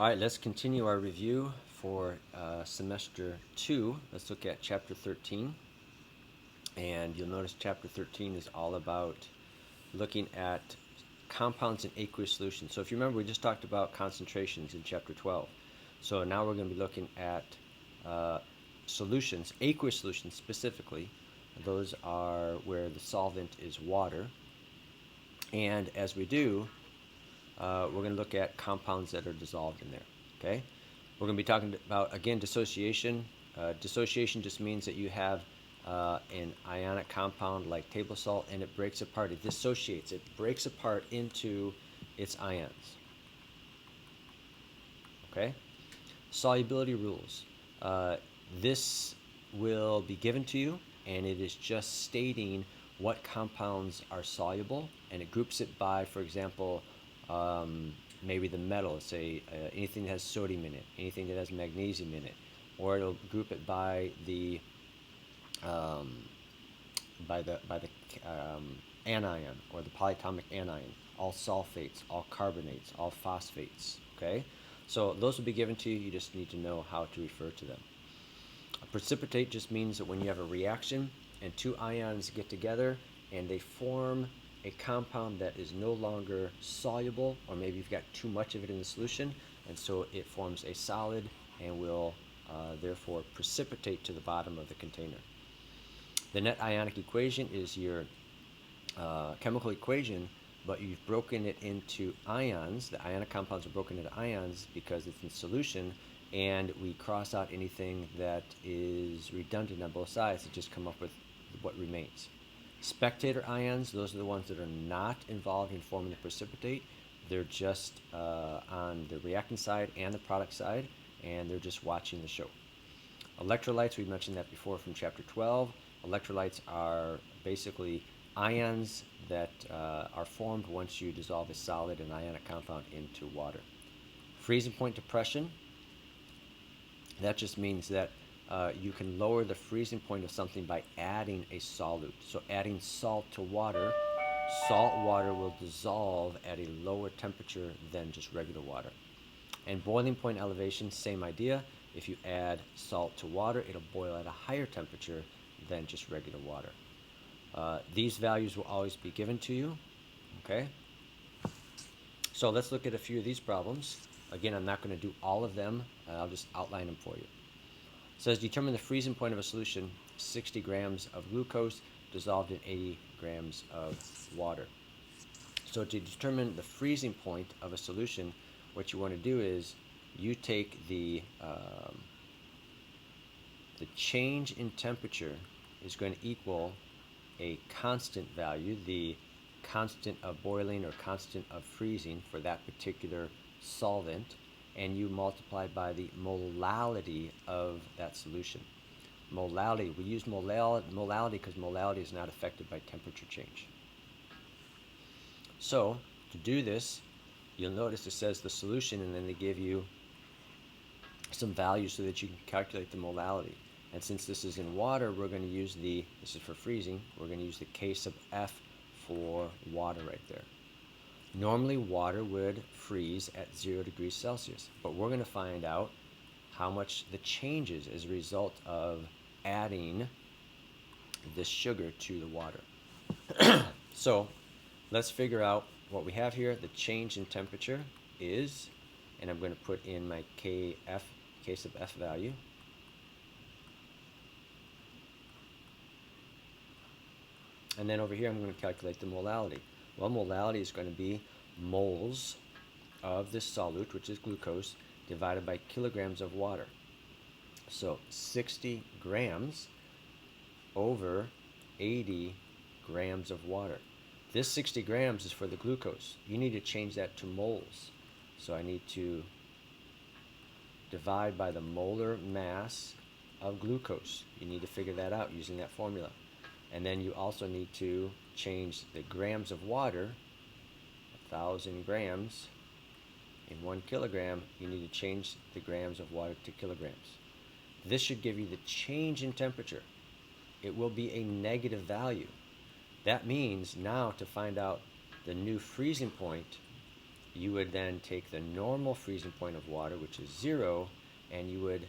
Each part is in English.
All right, let's continue our review for semester 2. Let's look at chapter 13. And you'll notice chapter 13 is all about looking at compounds in aqueous solutions. So if you remember, we just talked about concentrations in chapter 12. So now we're going to be looking at solutions, aqueous solutions specifically. Those are where the solvent is water. And as we do, we're going to look at compounds that are dissolved in there. Okay, we're going to be talking about, again, dissociation. Dissociation just means that you have an ionic compound like table salt, and it breaks apart. It dissociates. It breaks apart into its ions. Okay, solubility rules. This will be given to you, and it is just stating what compounds are soluble, and it groups it by, for example, maybe the metal, say anything that has sodium in it, anything that has magnesium in it, or it'll group it by the anion or the polyatomic anion, all sulfates, all carbonates, all phosphates. Okay, so those will be given to you. You just need to know how to refer to them. A precipitate just means that when you have a reaction and two ions get together and they form a compound that is no longer soluble, or maybe you've got too much of it in the solution, and so it forms a solid and will therefore precipitate to the bottom of the container. The net ionic equation is your chemical equation, but you've broken it into ions. The ionic compounds are broken into ions because it's in solution, and we cross out anything that is redundant on both sides to just come up with what remains. Spectator ions, those are the ones that are not involved in forming the precipitate. They're just on the reactant side and the product side, and they're just watching the show. Electrolytes, we mentioned that before from chapter 12. Electrolytes are basically ions that are formed once you dissolve a solid and ionic compound into water. Freezing point depression, that just means that you can lower the freezing point of something by adding a solute. So adding salt to water, salt water will dissolve at a lower temperature than just regular water. And boiling point elevation, same idea. If you add salt to water, it'll boil at a higher temperature than just regular water. These values will always be given to you. Okay? So let's look at a few of these problems. Again, I'm not going to do all of them. I'll just outline them for you. It says determine the freezing point of a solution, 60 grams of glucose dissolved in 80 grams of water. So to determine the freezing point of a solution, what you want to do is you take the change in temperature is going to equal a constant value, the constant of boiling or constant of freezing for that particular solvent, and you multiply by the molality of that solution. Molality, we use molality because molality is not affected by temperature change. So to do this, you'll notice it says the solution, and then they give you some values so that you can calculate the molality. And since this is in water, we're going to use this is for freezing, we're going to use the K sub F for water right there. Normally water would freeze at 0 degrees Celsius, but we're going to find out how much the change is as a result of adding this sugar to the water. So let's figure out what we have here. The change in temperature is, and I'm going to put in my K sub F value. And then over here I'm going to calculate the molality. Well, molality is going to be moles of this solute, which is glucose, divided by kilograms of water. So 60 grams over 80 grams of water. This 60 grams is for the glucose. You need to change that to moles. So I need to divide by the molar mass of glucose. You need to figure that out using that formula. And then you also need to change the grams of water, 1,000 grams in 1 kilogram. You need to change the grams of water to kilograms. This should give you the change in temperature. It will be a negative value. That means now to find out the new freezing point, you would then take the normal freezing point of water, which is 0, and you would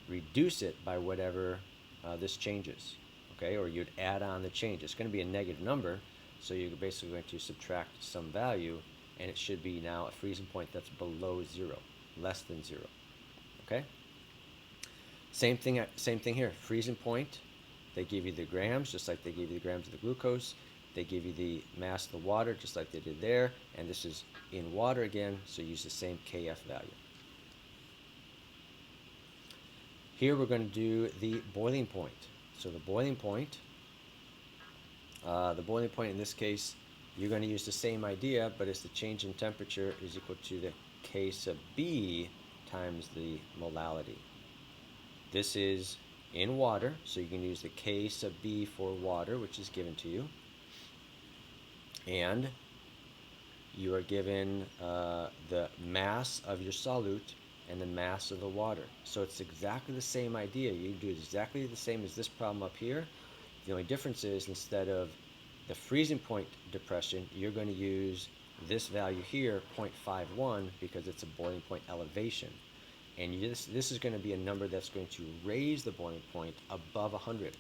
reduce it by whatever this changes, okay? Or you'd add on the change. It's going to be a negative number, so you're basically going to subtract some value, and it should be now a freezing point that's below 0, less than 0, okay? Same thing here. Freezing point, they give you the grams, just like they gave you the grams of the glucose. They give you the mass of the water, just like they did there. And this is in water again, so use the same Kf value. Here we're going to do the boiling point. So the boiling point in this case, you're going to use the same idea, but it's the change in temperature is equal to the K sub B times the molality. This is in water, so you can use the K sub B for water, which is given to you. And you are given the mass of your solute and the mass of the water. So it's exactly the same idea. You do exactly the same as this problem up here. The only difference is instead of the freezing point depression, you're going to use this value here, 0.51, because it's a boiling point elevation. And this is going to be a number that's going to raise the boiling point above 100.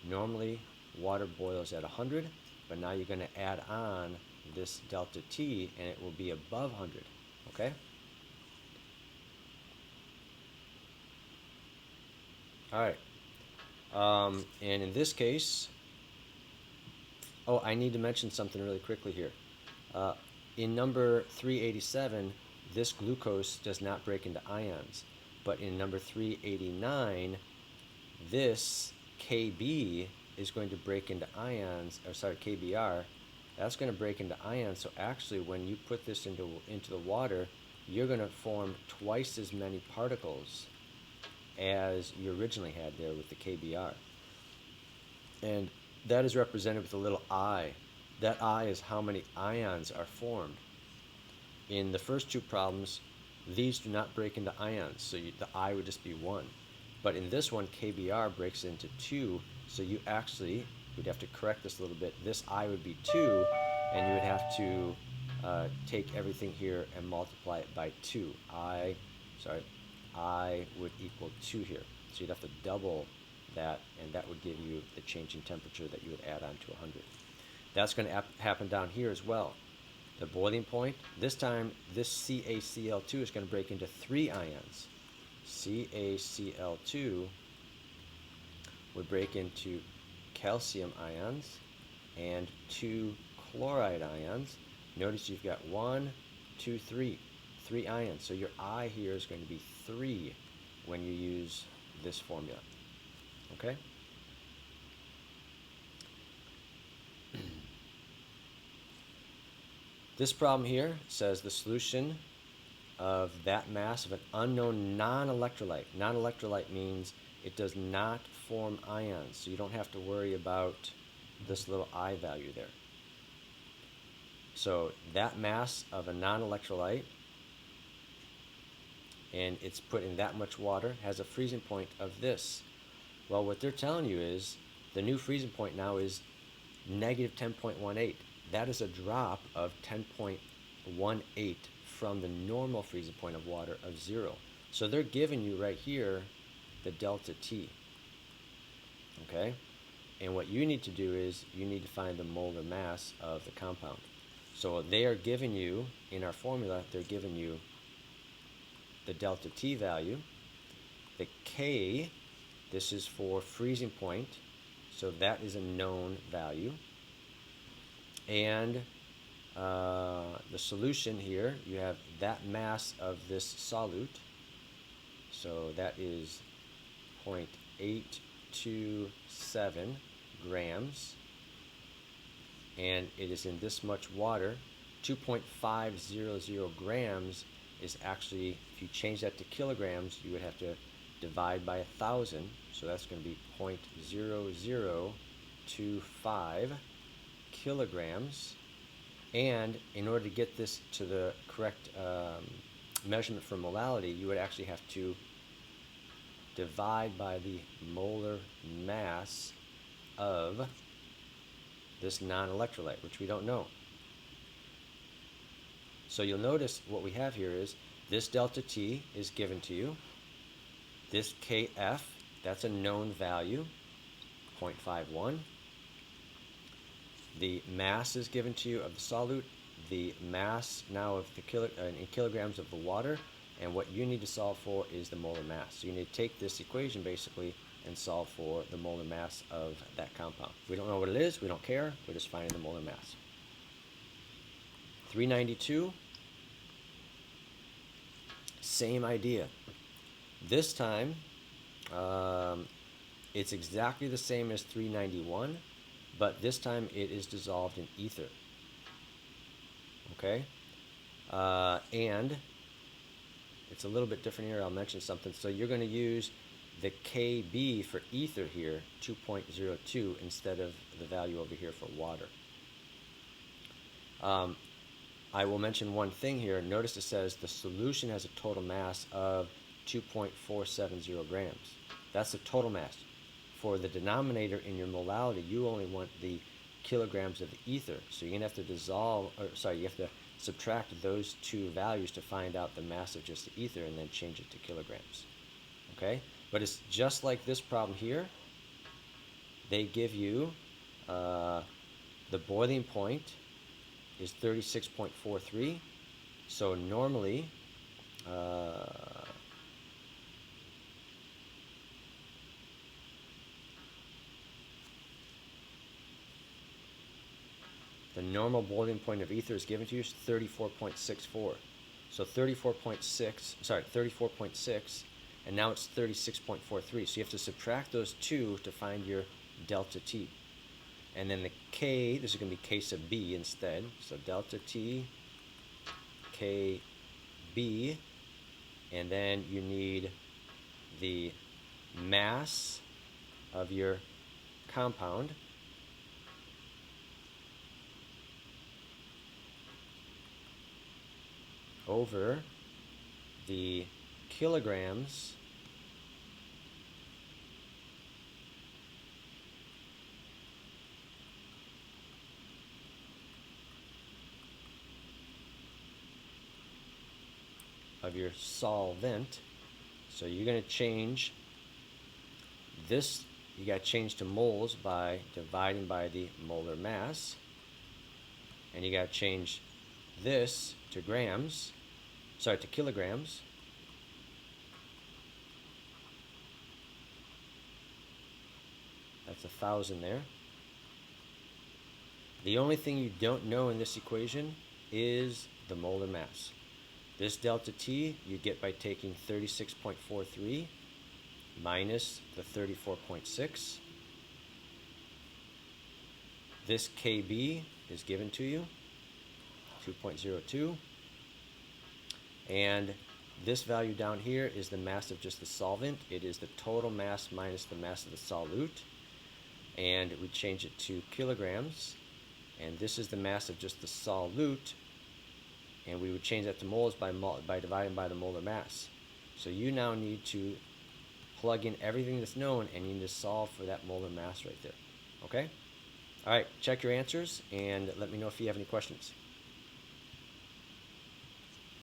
Normally, water boils at 100, but now you're going to add on this delta T, and it will be above 100, okay? All right. And in this case, oh, I need to mention something really quickly here. In number 387, this glucose does not break into ions. But in number 389, this Kb is going to break into ions, or sorry, KBr, that's going to break into ions. So actually, when you put this into the water, you're going to form twice as many particles as you originally had there with the KBr. And that is represented with a little I. That I is how many ions are formed. In the first two problems, these do not break into ions, so the I would just be 1. But in this one, KBr breaks into 2, so you actually would have to correct this a little bit. This I would be 2, and you would have to take everything here and multiply it by 2. I would equal 2 here. So you'd have to double that, and that would give you the change in temperature that you would add on to 100. That's going to happen down here as well. The boiling point, this time this CaCl2 is going to break into 3 ions. CaCl2 would break into calcium ions and 2 chloride ions. Notice you've got 1, 2, 3 ions. So your I here is going to be 3 when you use this formula. Okay? This problem here says the solution of that mass of an unknown non-electrolyte. Non-electrolyte means it does not form ions, so you don't have to worry about this little I value there. So that mass of a non-electrolyte, and it's put in that much water, has a freezing point of this. Well, what they're telling you is the new freezing point now is negative 10.18. That is a drop of 10.18 from the normal freezing point of water of 0. So they're giving you right here the delta T. Okay? And what you need to do is you need to find the molar mass of the compound. So they are giving you, in our formula, they're giving you the delta T value. The K, this is for freezing point, so that is a known value. And the solution here, you have that mass of this solute, so that is 0.827 grams, and it is in this much water. 2.500 grams is actually, if you change that to kilograms, you would have to divide by 1,000, so that's going to be 0.0025 kilograms. And in order to get this to the correct measurement for molality, you would actually have to divide by the molar mass of this non-electrolyte, which we don't know. So you'll notice what we have here is this delta T is given to you. This Kf, that's a known value, 0.51. The mass is given to you of the solute, the mass now of the in kilograms of the water, and what you need to solve for is the molar mass. So you need to take this equation basically and solve for the molar mass of that compound. We don't know what it is, we don't care, we're just finding the molar mass. 392, same idea. This time, it's exactly the same as 391, but this time it is dissolved in ether. Okay? And it's a little bit different here. I'll mention something. So you're going to use the Kb for ether here, 2.02, instead of the value over here for water. I will mention one thing here. Notice it says the solution has a total mass of 2.470 grams. That's the total mass. For the denominator in your molality, you only want the kilograms of the ether. So you're going to have to you have to subtract those two values to find out the mass of just the ether and then change it to kilograms. Okay? But it's just like this problem here. They give you the boiling point is 36.43. So normally, the normal boiling point of ether is given to you is 34.64. So 34.6, and now it's 36.43. So you have to subtract those two to find your delta T. And then the K, this is going to be K sub B instead. So delta T, KB, and then you need the mass of your compound over the kilograms of your solvent. So you're going to change this, you got to change to moles by dividing by the molar mass, and you got to change this to grams, to kilograms. That's 1,000 there. The only thing you don't know in this equation is the molar mass. This delta T you get by taking 36.43 minus the 34.6. This Kb is given to you, 2.02. And this value down here is the mass of just the solvent. It is the total mass minus the mass of the solute. And we change it to kilograms. And this is the mass of just the solute. And we would change that to moles by dividing by the molar mass. So you now need to plug in everything that's known, and you need to solve for that molar mass right there. Okay? All right, check your answers, and let me know if you have any questions.